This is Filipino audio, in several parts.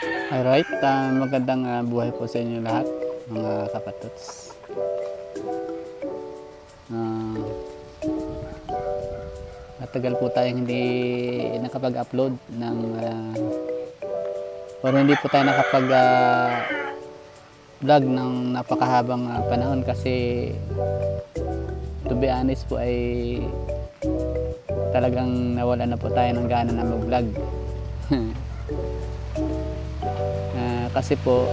Alright, magandang buhay po sa inyo lahat, mga kapatots. Matagal po tayong hindi nakapag-upload ng or hindi po tayo nakapag-vlog ng napakahabang panahon kasi to be honest po ay talagang nawala na po tayo ng gana na mag-vlog. Kasi po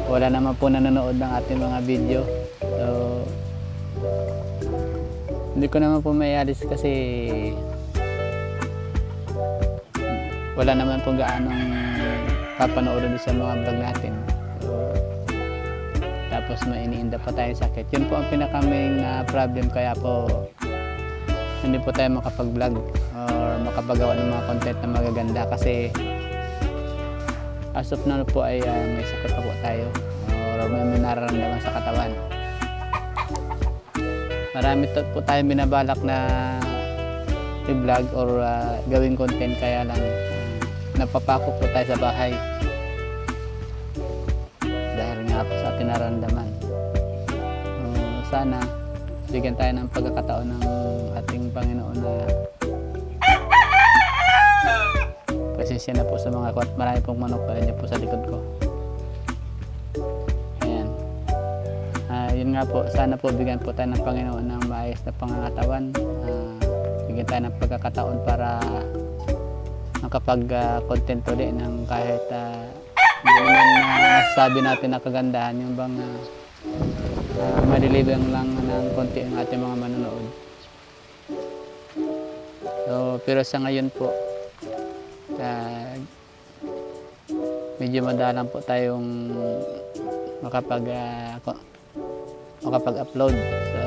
wala naman po nanonood ng ating mga video, so hindi ko naman po maialis kasi wala naman po gaanong papanoorin sa mga vlog natin. So, tapos may iniinda pa tayong sakit, yun po ang pinaka main problem, kaya po hindi po tayo makapag-vlog or makapagawa ng mga content na magaganda kasi as of now po ay may sakit pa po tayo or may nararamdaman sa katawan. Marami po tayong binabalak na i-vlog or gawing content, kaya lang napapako po tayo sa bahay dahil nga po sa ating nararamdaman. Sana bigyan tayo ng pagkakataon ng ating Panginoon na pasensya na po sa mga kwat. Marami pong manok pa rin po sa likod ko. Ayan. Yun nga po, sana po bigyan po tayo ng Panginoon ng maayos na pangangatawan. Bigyan tayo ng pagkakataon para makapag-content ulit ng kahit hindi naman sabi natin na kagandahan, yung bang malilibang lang ng konti ang ating mga manonood. So, pero sa ngayon po medyo madalang po tayong makapag-upload. So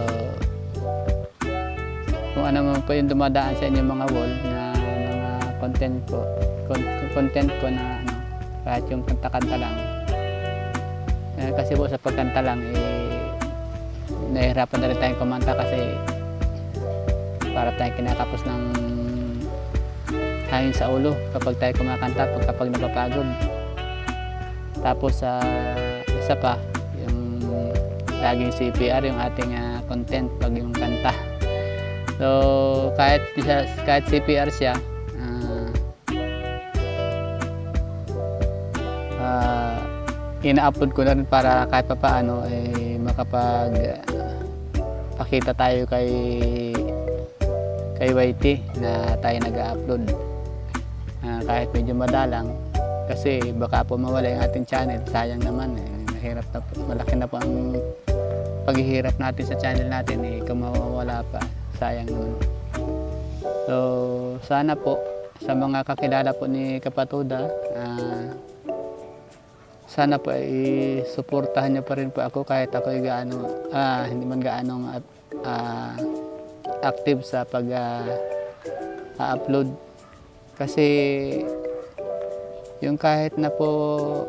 kung ano man po yung dumadaan sa inyong mga wall na mga content ko na kahit yung kanta-kanta lang, kasi po sa pagkanta lang nahihirapan na rin tayong kumanta kasi para tayong kinakapos ng hangin sa ulo kapag tayo kumakanta, kapag napapagod. Tapos isa pa, yung laging CPR yung ating content pag yung kanta. So kahit CPR siya, ina-upload ko na rin para kahit papaano makapag-pakita tayo kay YT na tayo nag-upload. Kahit medyo madalang kasi baka po mawala yung ating channel, sayang naman mahirap na po, malaki na po ang paghihirap natin sa channel natin kung mawawala pa, sayang naman. So sana po sa mga kakilala po ni Kapatuda, sana po ay suportahan niyo pa rin po ako kahit ako hindi man gaano active sa pag-upload. Kasi yung kahit na po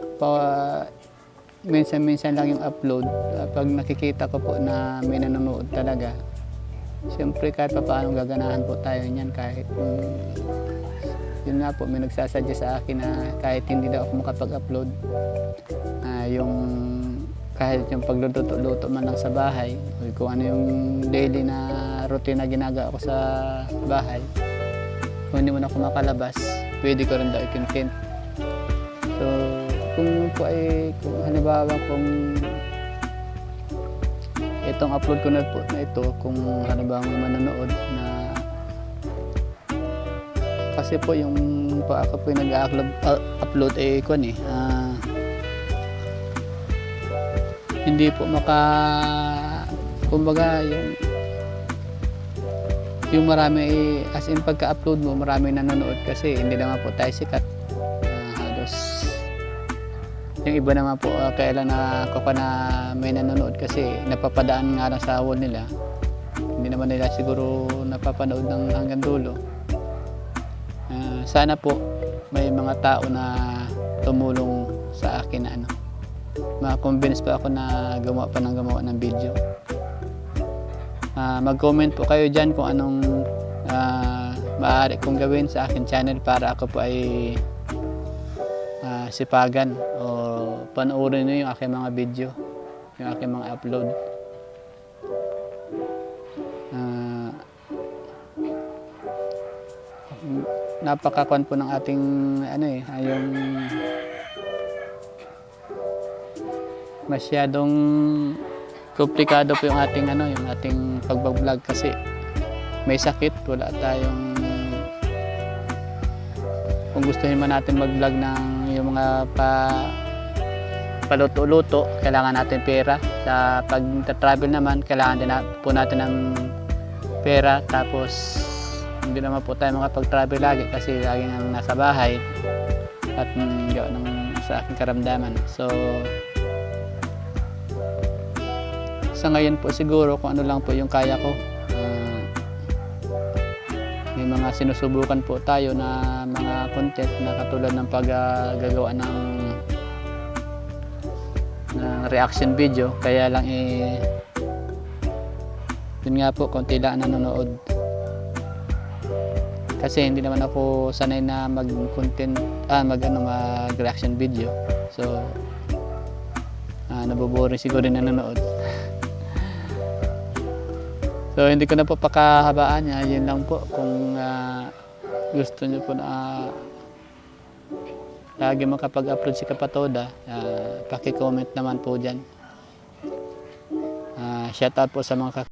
minsan-minsan lang yung upload, pag nakikita ko po na may nanonood talaga, siyempre kahit pa paano gaganahan po tayo niyan. Kahit yun nga po, may nagsasadya sa akin na kahit hindi daw ako makapag-upload, yung kahit yung pagluto-luto man lang sa bahay o kung ano yung daily na routine na ginagawa ko sa bahay, kung hindi mo na ako makalabas, pwede ko rin daw i-content. So kung halimbawa kung itong upload ko na po na ito, kung halimbawa may manonood na, kasi po yung ako po yung nag-upload hindi po kumbaga yung marami as in pagka-upload mo marami nanonood kasi hindi naman po tayo sikat. Halos yung iba naman po kailan na may nanonood kasi napapadaan nga lang sa wall nila, hindi naman nila siguro napapanood ng hanggang dulo. Sana po may mga tao na tumulong sa akin na ma-convince pa ako na gumawa ng video. Mag-comment po kayo dyan kung anong maaari kong gawin sa akin channel para ako po ay sipagan o panoorin nyo yung aking mga video, yung aking mga upload. Napakakuan po ng ating yung masyadong komplikado po yung ating pagbablog kasi may sakit, wala tayong, kung gusto naman natin mag-vlog ng yung mga paluto-luto, kailangan natin pera. Sa pag-travel naman, kailangan din po natin ng pera. Tapos hindi naman po tayo makapag-travel lagi kasi lagi nang nasa bahay at gawa ng sa aking karamdaman. So sa ngayon po siguro kung ano lang po yung kaya ko. May mga sinusubukan po tayo na mga content na katulad ng paggagawa ng reaction video, kaya lang yun nga po, konti lang nanonood kasi hindi naman ako sanay na mag-content, mag-reaction video. So naboboring siguro rin nanonood. So hindi ko na po pakahabaan niya, yun lang po. Kung gusto niyo po na lagi makapag-upload si Kapatoda, paki-comment naman po dyan. Shout out po sa mga